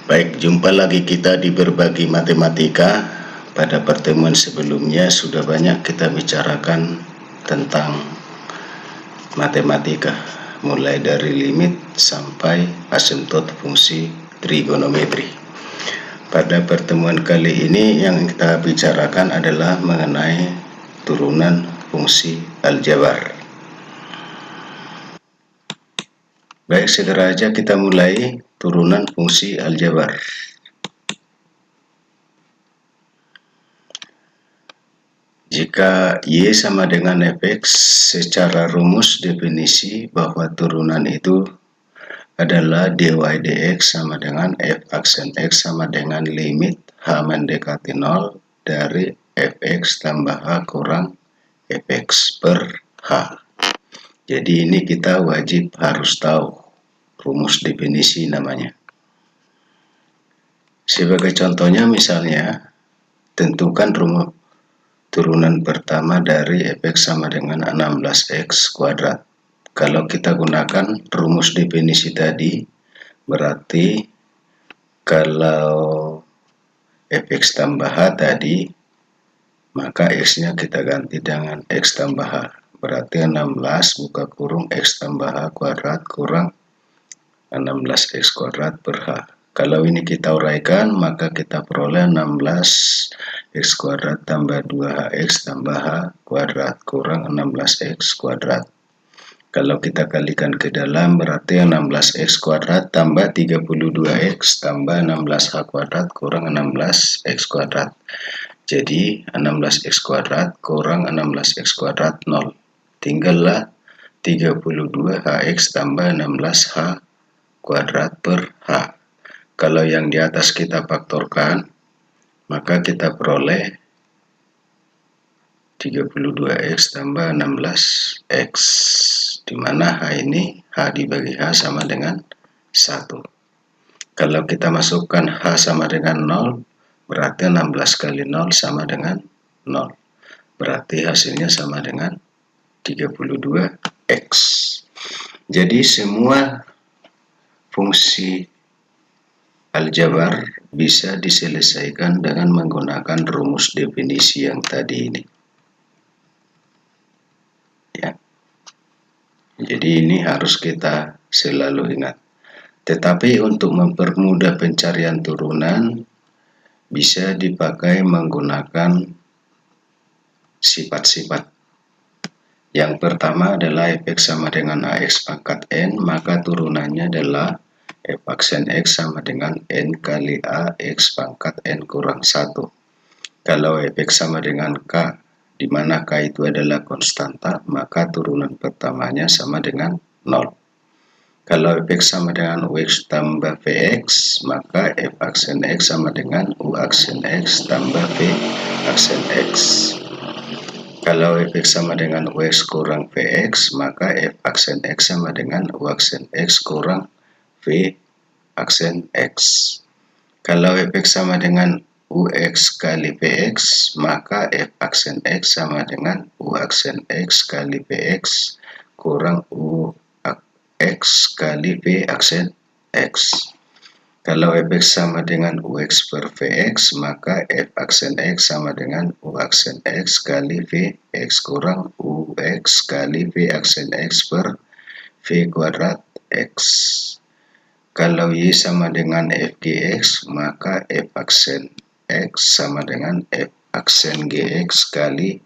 Baik, jumpa lagi kita di Berbagi Matematika. Pada pertemuan sebelumnya sudah banyak kita bicarakan tentang matematika, mulai dari limit sampai asymptot fungsi trigonometri. Pada pertemuan kali ini yang kita bicarakan adalah mengenai turunan fungsi aljabar. Baik, segera aja kita mulai turunan fungsi aljabar. Jika Y sama dengan fx, secara rumus definisi bahwa turunan itu adalah dy dx sama dengan f aksen x sama dengan limit h mendekati 0 dari fx tambah h kurang fx per h. Jadi ini kita wajib harus tahu rumus definisi namanya. Sebagai contohnya misalnya, tentukan rumus turunan pertama dari fx sama dengan 16x kuadrat. Kalau kita gunakan rumus definisi tadi, berarti kalau fx tambah h tadi, maka x-nya kita ganti dengan x tambah h. Berarti 16 buka kurung x tambah h kuadrat kurang 16x kuadrat per h. Kalau ini kita uraikan, maka kita peroleh 16x kuadrat tambah 2hx tambah h kuadrat kurang 16x kuadrat. Kalau kita kalikan ke dalam, berarti 16x kuadrat tambah 32x tambah 16h kuadrat kurang 16x kuadrat. Jadi 16x kuadrat kurang 16x kuadrat 0. Tinggallah 32hx tambah 16h kuadrat per h. Kalau yang di atas kita faktorkan, maka kita peroleh 32x tambah 16x, di mana h ini h dibagi h sama dengan 1. Kalau kita masukkan h sama dengan 0, berarti 16 kali 0 sama dengan 0. Berarti hasilnya sama dengan 32x. Jadi semua fungsi aljabar bisa diselesaikan dengan menggunakan rumus definisi yang tadi ini. Ya. Jadi ini harus kita selalu ingat. Tetapi untuk mempermudah pencarian turunan, bisa dipakai menggunakan sifat-sifat. Yang pertama adalah fx sama dengan ax pangkat n, maka turunannya adalah f aksen x sama dengan n kali a x pangkat n kurang 1. Kalau fx sama dengan k, di mana k itu adalah konstanta, maka turunan pertamanya sama dengan 0. Kalau fx sama dengan ux tambah vx, maka f aksen x sama dengan u aksen x tambah v aksen x. Kalau fx sama dengan ux kurang vx, maka f aksen x sama dengan u aksen x kurang v aksen x. Kalau fx sama dengan ux kali vx, maka f aksen x sama dengan u aksen x kali vx kurang u x kali v aksen x. Kalau fx sama dengan ux per vx, maka f aksen x sama dengan u aksen x kali vx kurang ux kali v aksen x per v kuadrat x. Kalau y sama dengan fgx, maka f aksen x sama dengan f aksen gx kali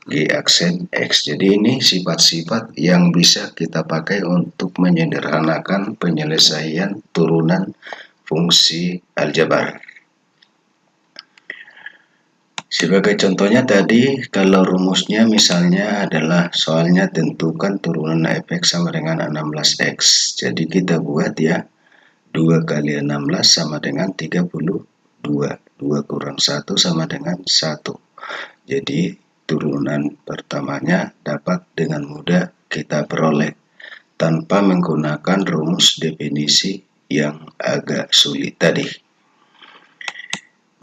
g aksen x. Jadi ini sifat-sifat yang bisa kita pakai untuk menyederhanakan penyelesaian turunan fungsi aljabar. Sebagai contohnya tadi, kalau rumusnya misalnya adalah soalnya tentukan turunan fx sama dengan 16x. Jadi kita buat ya, 2 kali 16 sama dengan 32. 2 kurang 1 sama dengan 1. Jadi turunan pertamanya dapat dengan mudah kita peroleh tanpa menggunakan rumus definisi yang agak sulit tadi.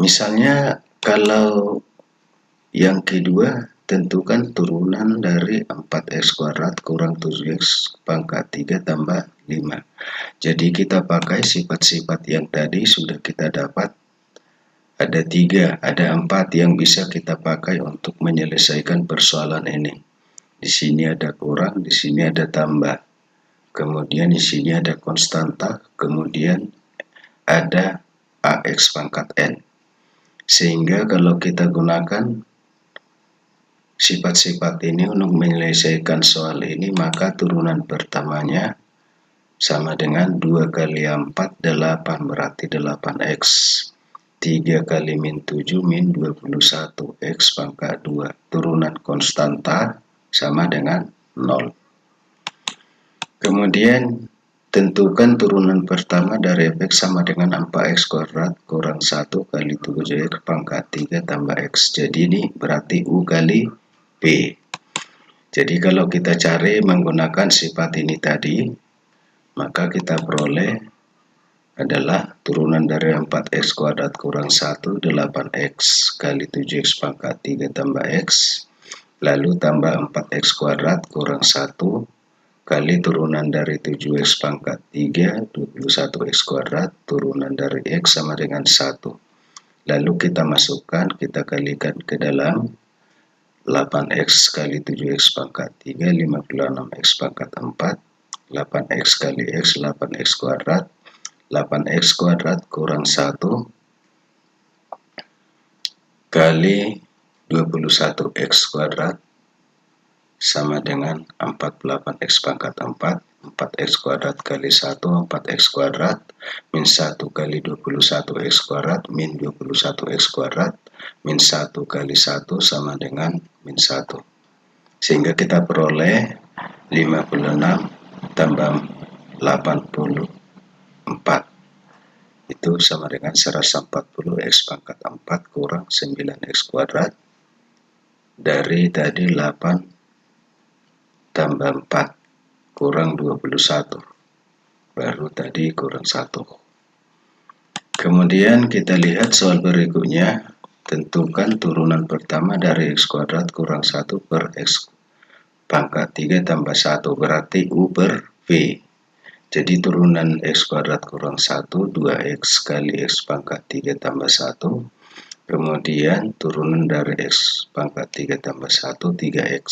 Misalnya kalau yang kedua tentukan turunan dari 4x kuadrat kurang 7x pangkat 3 tambah 5. Jadi kita pakai sifat-sifat yang tadi sudah kita dapat. Ada 3, ada 4 yang bisa kita pakai untuk menyelesaikan persoalan ini. Di sini ada kurang, di sini ada tambah. Kemudian di sini ada konstanta, kemudian ada AX pangkat N. Sehingga kalau kita gunakan sifat-sifat ini untuk menyelesaikan soal ini, maka turunan pertamanya sama dengan 2 kali 4, 8, berarti 8x. 3 kali min 7, min 21, x pangkat 2. Turunan konstanta sama dengan 0. Kemudian tentukan turunan pertama dari fx sama dengan 4x kuadrat kurang 1 kali 7x pangkat 3 tambah x. Jadi ini berarti U kali P. Jadi kalau kita cari menggunakan sifat ini tadi, maka kita peroleh adalah turunan dari 4x kuadrat kurang 1, 8x kali 7x pangkat 3 tambah x. Lalu tambah 4x kuadrat kurang 1 kali turunan dari 7x pangkat 3, 21x kuadrat, turunan dari x sama dengan 1. Lalu kita masukkan, kita kalikan ke dalam 8x kali 7x pangkat 3, 56x pangkat 4, 8x kali x, 8x kuadrat, 8x kuadrat kurang 1 kali 21x kuadrat sama dengan 48x pangkat 4, 4x kuadrat kali 1, 4x kuadrat, min 1 kali 21x kuadrat, min 21x kuadrat, min 1 kali 1 sama dengan min 1. Sehingga kita peroleh 56 tambah 84. Itu sama dengan 140x pangkat 4 kurang 9x kuadrat. Dari tadi 8 tambah 4 kurang 21, baru tadi kurang 1. Kemudian kita lihat soal berikutnya, tentukan turunan pertama dari x kuadrat kurang 1 per x pangkat 3 tambah 1, berarti U per V. Jadi turunan x kuadrat kurang 1, 2x kali x pangkat 3 tambah 1, kemudian turunan dari x pangkat 3 tambah 1, 3x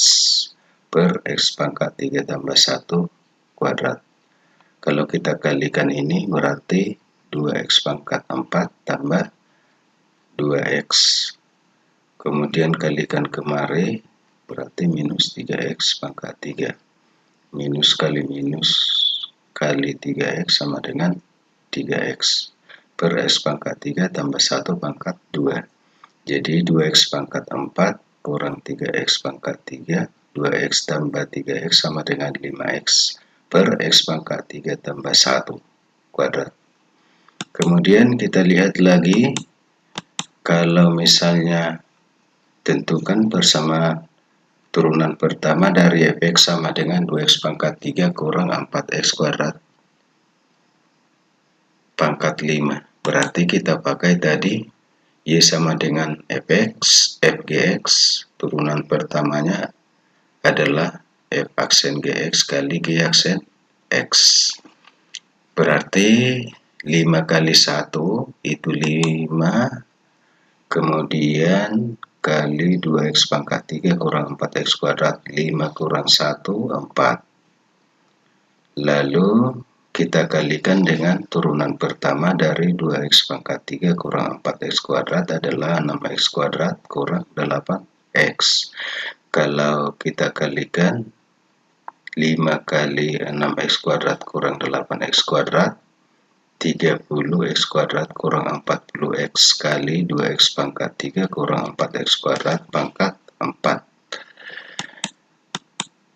per x pangkat 3 tambah 1 kuadrat. Kalau kita kalikan ini berarti 2x pangkat 4 tambah 2x. Kemudian kalikan kemari berarti minus 3x pangkat 3. Minus kali 3x sama dengan 3x per x pangkat 3 tambah 1 pangkat 2. Jadi 2x pangkat 4 kurang 3x pangkat 3, 2x tambah 3x sama dengan 5x per x pangkat 3 tambah 1 kuadrat. Kemudian kita lihat lagi, kalau misalnya tentukan bersama turunan pertama dari fx sama dengan 2x pangkat 3 kurang 4x kuadrat pangkat 5. Berarti kita pakai tadi y sama dengan fx, fgx, turunan pertamanya adalah f aksen gx kali g aksen x. Berarti 5 kali 1 itu 5, kemudian kali 2x pangkat 3 kurang 4x kuadrat, 5 kurang 1, 4. Lalu kita kalikan dengan turunan pertama dari 2x pangkat 3 kurang 4x kuadrat adalah 6x kuadrat kurang 8x. Kalau kita kalikan 5 kali 6x kuadrat kurang 8x kuadrat, 30x kuadrat kurang 40x kali 2x pangkat 3 kurang 4x kuadrat pangkat 4.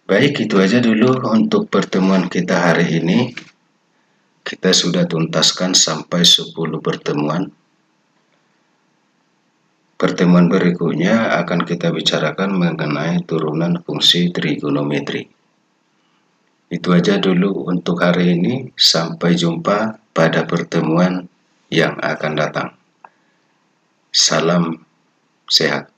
Baik, itu aja dulu untuk pertemuan kita hari ini. Kita sudah tuntaskan sampai 10 pertemuan. Pertemuan berikutnya akan kita bicarakan mengenai turunan fungsi trigonometri. Itu aja dulu untuk hari ini. Sampai jumpa pada pertemuan yang akan datang. Salam sehat.